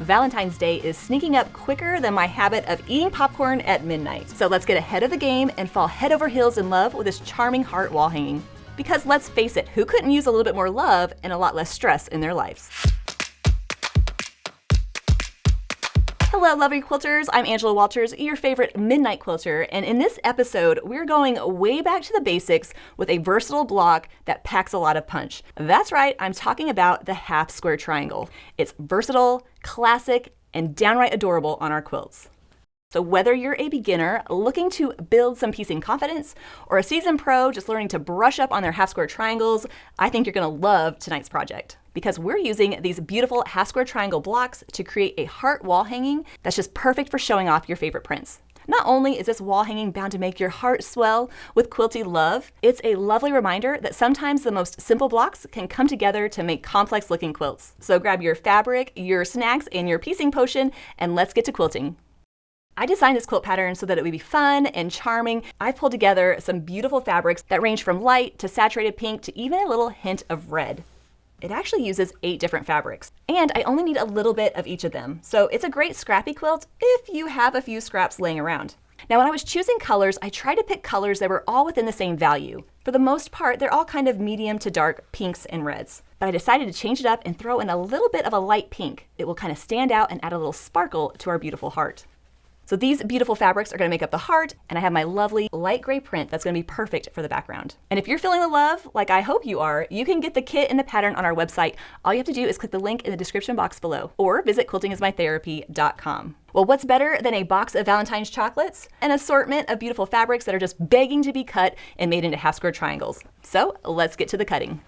Valentine's Day is sneaking up quicker than my habit of eating popcorn at midnight. So let's get ahead of the game and fall head over heels in love with this charming heart wall hanging. Because let's face it, who couldn't use a little bit more love and a lot less stress in their lives? Hello, lovely quilters. I'm Angela Walters, your favorite Midnight Quilter, and in this episode, we're going way back to the basics with a versatile block that packs a lot of punch. That's right, I'm talking about the half square triangle. It's versatile, classic, and downright adorable on our quilts. So whether you're a beginner looking to build some piecing confidence, or a seasoned pro just learning to brush up on their half square triangles, I think you're gonna love tonight's project. Because we're using these beautiful half square triangle blocks to create a heart wall hanging that's just perfect for showing off your favorite prints. Not only is this wall hanging bound to make your heart swell with quilty love, it's a lovely reminder that sometimes the most simple blocks can come together to make complex looking quilts. So grab your fabric, your snacks, and your piecing potion, and let's get to quilting. I designed this quilt pattern so that it would be fun and charming. I've pulled together some beautiful fabrics that range from light to saturated pink to even a little hint of red. It actually uses 8 different fabrics, and I only need a little bit of each of them. So it's a great scrappy quilt if you have a few scraps laying around. Now, when I was choosing colors, I tried to pick colors that were all within the same value. For the most part, they're all kind of medium to dark pinks and reds. But I decided to change it up and throw in a little bit of a light pink. It will kind of stand out and add a little sparkle to our beautiful heart. So these beautiful fabrics are going to make up the heart, and I have my lovely light gray print that's going to be perfect for the background. And if you're feeling the love, like I hope you are, you can get the kit and the pattern on our website. All you have to do is click the link in the description box below, or visit quiltingismytherapy.com. Well, what's better than a box of Valentine's chocolates? An assortment of beautiful fabrics that are just begging to be cut and made into half square triangles. So let's get to the cutting.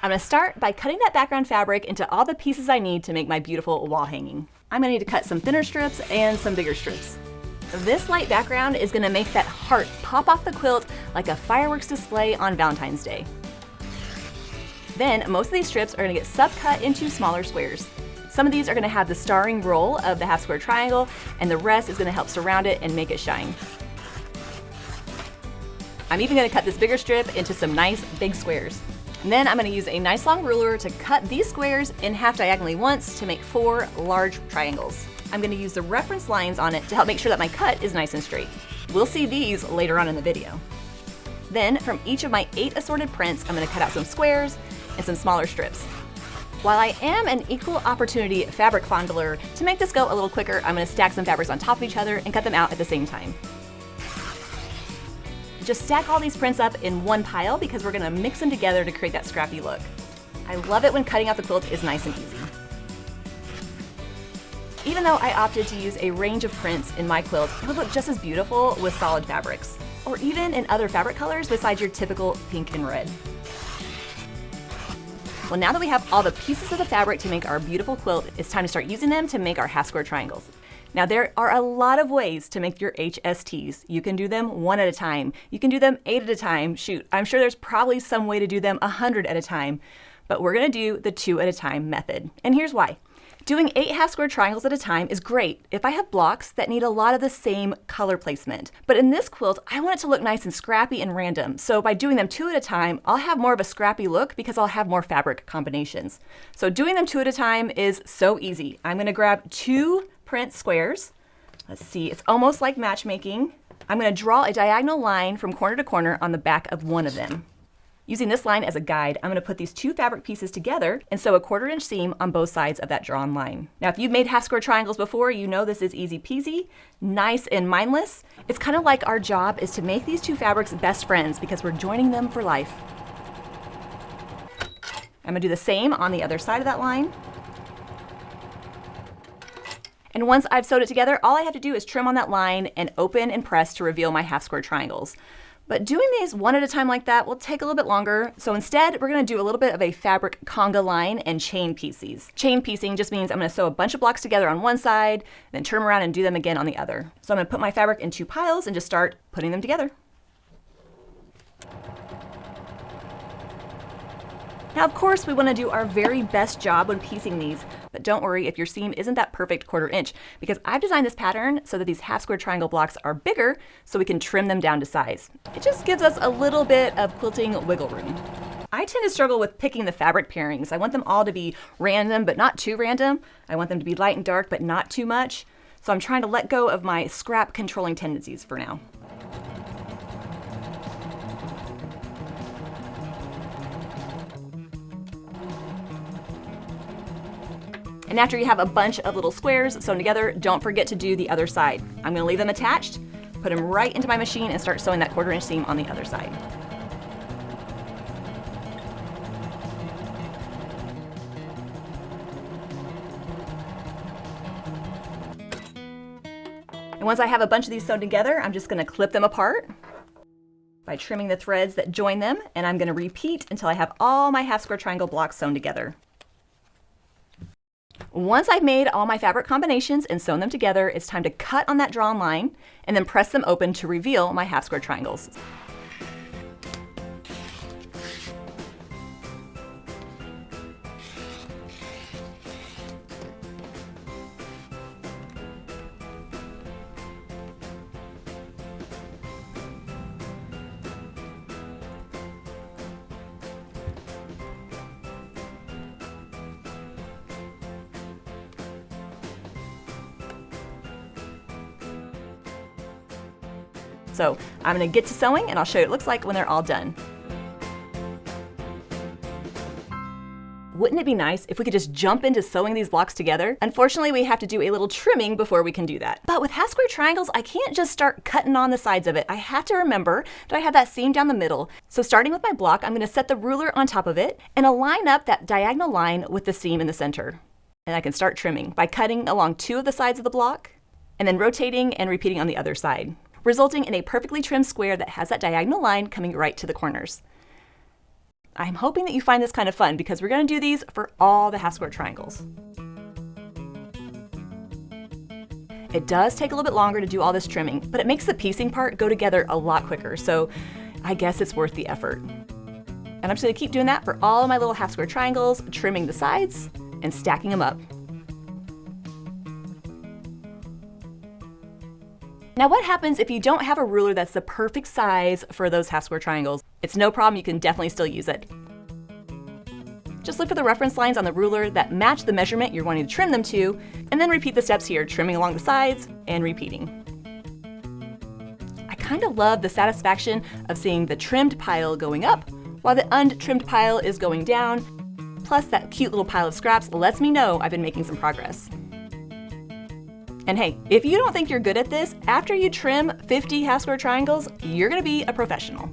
I'm going to start by cutting that background fabric into all the pieces I need to make my beautiful wall hanging. I'm going to need to cut some thinner strips and some bigger strips. This light background is going to make that heart pop off the quilt like a fireworks display on Valentine's Day. Then most of these strips are going to get subcut into smaller squares. Some of these are going to have the starring role of the half square triangle, and the rest is going to help surround it and make it shine. I'm even going to cut this bigger strip into some nice big squares. And then I'm going to use a nice long ruler to cut these squares in half diagonally once to make 4 large triangles. I'm going to use the reference lines on it to help make sure that my cut is nice and straight. We'll see these later on in the video. Then from each of my 8 assorted prints, I'm going to cut out some squares and some smaller strips. While I am an equal opportunity fabric fondler, to make this go a little quicker, I'm going to stack some fabrics on top of each other and cut them out at the same time. Just stack all these prints up in one pile because we're going to mix them together to create that scrappy look. I love it when cutting out the quilt is nice and easy. Even though I opted to use a range of prints in my quilt, it would look just as beautiful with solid fabrics, or even in other fabric colors besides your typical pink and red. Well, now that we have all the pieces of the fabric to make our beautiful quilt, it's time to start using them to make our half square triangles. Now, there are a lot of ways to make your HSTs. You can do them 1 at a time. You can do them 8 at a time. Shoot, I'm sure there's probably some way to do them 100 at a time, but we're gonna do the 2 at a time method. And here's why. Doing 8 half square triangles at a time is great if I have blocks that need a lot of the same color placement. But in this quilt, I want it to look nice and scrappy and random. So by doing them 2 at a time, I'll have more of a scrappy look because I'll have more fabric combinations. So doing them 2 at a time is so easy. I'm gonna grab 2 print squares. Let's see, it's almost like matchmaking. I'm going to draw a diagonal line from corner to corner on the back of one of them. Using this line as a guide, I'm going to put these 2 fabric pieces together and sew a 1/4 inch seam on both sides of that drawn line. Now, if you've made half square triangles before, you know this is easy peasy, nice and mindless. It's kind of like our job is to make these 2 fabrics best friends because we're joining them for life. I'm going to do the same on the other side of that line. And once I've sewed it together, all I have to do is trim on that line and open and press to reveal my half square triangles. But doing these 1 at a time like that will take a little bit longer. So instead, we're going to do a little bit of a fabric conga line and chain piece these. Chain piecing just means I'm going to sew a bunch of blocks together on one side, then turn them around and do them again on the other. So I'm going to put my fabric in 2 piles and just start putting them together. Now, of course, we want to do our very best job when piecing these, but don't worry if your seam isn't that perfect 1/4 inch, because I've designed this pattern so that these half square triangle blocks are bigger so we can trim them down to size. It just gives us a little bit of quilting wiggle room. I tend to struggle with picking the fabric pairings. I want them all to be random, but not too random. I want them to be light and dark, but not too much. So I'm trying to let go of my scrap controlling tendencies for now. And after you have a bunch of little squares sewn together, don't forget to do the other side. I'm gonna leave them attached, put them right into my machine and start sewing that 1/4 inch seam on the other side. And once I have a bunch of these sewn together, I'm just gonna clip them apart by trimming the threads that join them, and I'm gonna repeat until I have all my half square triangle blocks sewn together. Once I've made all my fabric combinations and sewn them together, it's time to cut on that drawn line and then press them open to reveal my half square triangles. So I'm gonna get to sewing and I'll show you what it looks like when they're all done. Wouldn't it be nice if we could just jump into sewing these blocks together? Unfortunately, we have to do a little trimming before we can do that. But with half square triangles, I can't just start cutting on the sides of it. I have to remember that I have that seam down the middle. So starting with my block, I'm gonna set the ruler on top of it and align up that diagonal line with the seam in the center. And I can start trimming by cutting along 2 of the sides of the block and then rotating and repeating on the other side, resulting in a perfectly trimmed square that has that diagonal line coming right to the corners. I'm hoping that you find this kind of fun because we're going to do these for all the half square triangles. It does take a little bit longer to do all this trimming, but it makes the piecing part go together a lot quicker, so I guess it's worth the effort. And I'm just going to keep doing that for all of my little half square triangles, trimming the sides and stacking them up. Now what happens if you don't have a ruler that's the perfect size for those half square triangles? It's no problem, you can definitely still use it. Just look for the reference lines on the ruler that match the measurement you're wanting to trim them to, and then repeat the steps here, trimming along the sides and repeating. I kind of love the satisfaction of seeing the trimmed pile going up while the untrimmed pile is going down. Plus that cute little pile of scraps lets me know I've been making some progress. And hey, if you don't think you're good at this, after you trim 50 half square triangles, you're gonna be a professional.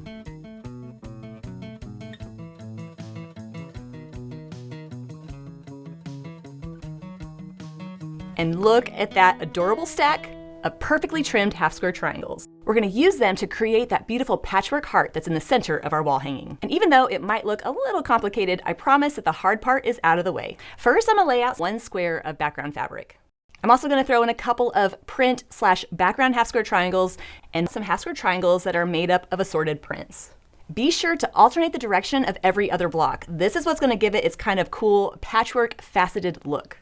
And look at that adorable stack of perfectly trimmed half square triangles. We're gonna use them to create that beautiful patchwork heart that's in the center of our wall hanging. And even though it might look a little complicated, I promise that the hard part is out of the way. First, I'm gonna lay out 1 square of background fabric. I'm also going to throw in a couple of print/background half square triangles and some half square triangles that are made up of assorted prints. Be sure to alternate the direction of every other block. This is what's going to give it its kind of cool patchwork faceted look.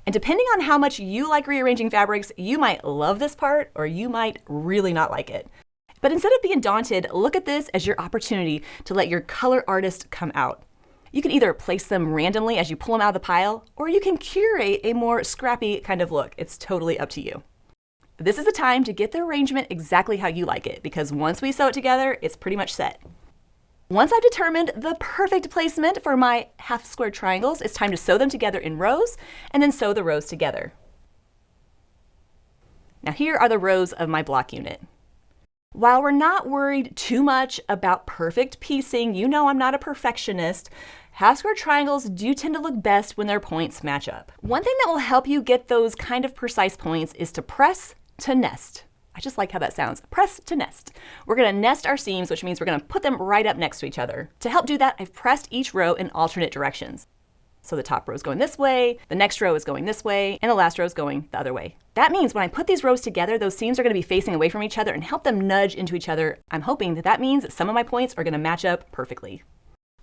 And depending on how much you like rearranging fabrics, you might love this part or you might really not like it. But instead of being daunted, look at this as your opportunity to let your color artist come out. You can either place them randomly as you pull them out of the pile, or you can curate a more scrappy kind of look. It's totally up to you. This is the time to get the arrangement exactly how you like it, because once we sew it together, it's pretty much set. Once I've determined the perfect placement for my half square triangles, it's time to sew them together in rows, and then sew the rows together. Now here are the rows of my block unit. While we're not worried too much about perfect piecing, you know I'm not a perfectionist, half square triangles do tend to look best when their points match up. One thing that will help you get those kind of precise points is to press to nest. I just like how that sounds, press to nest. We're gonna nest our seams, which means we're gonna put them right up next to each other. To help do that, I've pressed each row in alternate directions. So the top row is going this way, the next row is going this way, and the last row is going the other way. That means when I put these rows together, those seams are going to be facing away from each other and help them nudge into each other. I'm hoping that that means that some of my points are going to match up perfectly.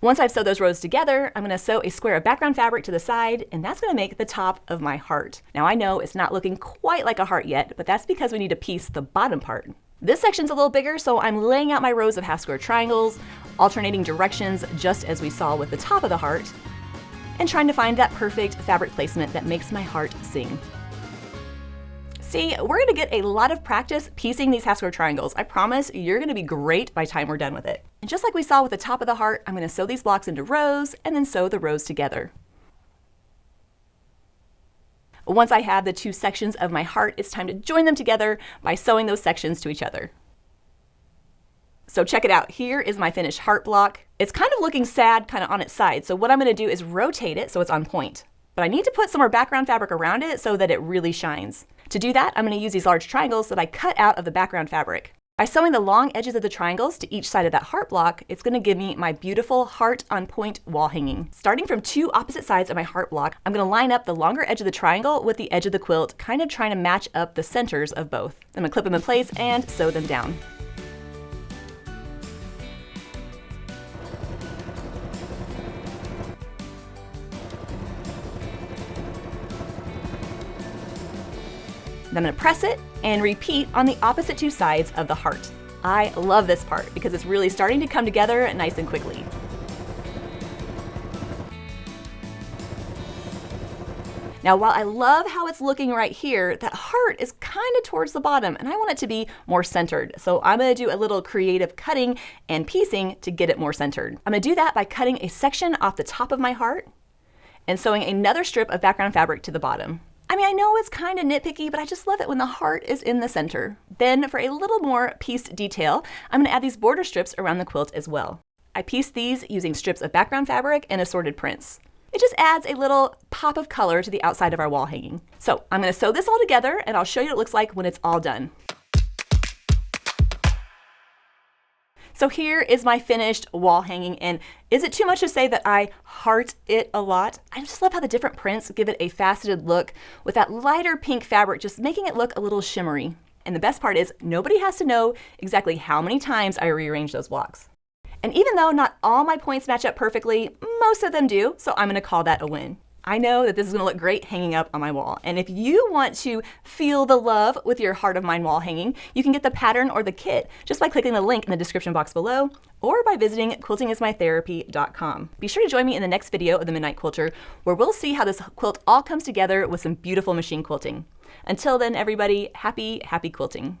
Once I've sewed those rows together, I'm going to sew a square of background fabric to the side, and that's going to make the top of my heart. Now I know it's not looking quite like a heart yet, but that's because we need to piece the bottom part. This section's a little bigger, so I'm laying out my rows of half square triangles, alternating directions just as we saw with the top of the heart, and trying to find that perfect fabric placement that makes my heart sing. See, we're gonna get a lot of practice piecing these half square triangles. I promise you're gonna be great by the time we're done with it. And just like we saw with the top of the heart, I'm gonna sew these blocks into rows and then sew the rows together. Once I have the two sections of my heart, it's time to join them together by sewing those sections to each other. So check it out. Here is my finished heart block. It's kind of looking sad, kind of on its side. So what I'm going to do is rotate it so it's on point. But I need to put some more background fabric around it so that it really shines. To do that, I'm going to use these large triangles that I cut out of the background fabric. By sewing the long edges of the triangles to each side of that heart block, it's going to give me my beautiful heart on point wall hanging. Starting from two opposite sides of my heart block, I'm going to line up the longer edge of the triangle with the edge of the quilt, kind of trying to match up the centers of both. I'm going to clip them in place and sew them down. Then I'm going to press it and repeat on the opposite two sides of the heart. I love this part because it's really starting to come together nice and quickly. Now, while I love how it's looking right here, that heart is kind of towards the bottom and I want it to be more centered. So I'm going to do a little creative cutting and piecing to get it more centered. I'm going to do that by cutting a section off the top of my heart and sewing another strip of background fabric to the bottom. I mean, I know it's kind of nitpicky, but I just love it when the heart is in the center. Then for a little more pieced detail, I'm going to add these border strips around the quilt as well. I pieced these using strips of background fabric and assorted prints. It just adds a little pop of color to the outside of our wall hanging. So I'm going to sew this all together and I'll show you what it looks like when it's all done. So here is my finished wall hanging, and is it too much to say that I heart it a lot? I just love how the different prints give it a faceted look with that lighter pink fabric just making it look a little shimmery. And the best part is nobody has to know exactly how many times I rearrange those blocks. And even though not all my points match up perfectly, most of them do, so I'm going to call that a win. I know that this is going to look great hanging up on my wall. And if you want to feel the love with your Heart of Mine wall hanging, you can get the pattern or the kit just by clicking the link in the description box below or by visiting quiltingismytherapy.com. Be sure to join me in the next video of the Midnight Quilter, where we'll see how this quilt all comes together with some beautiful machine quilting. Until then, everybody, happy quilting.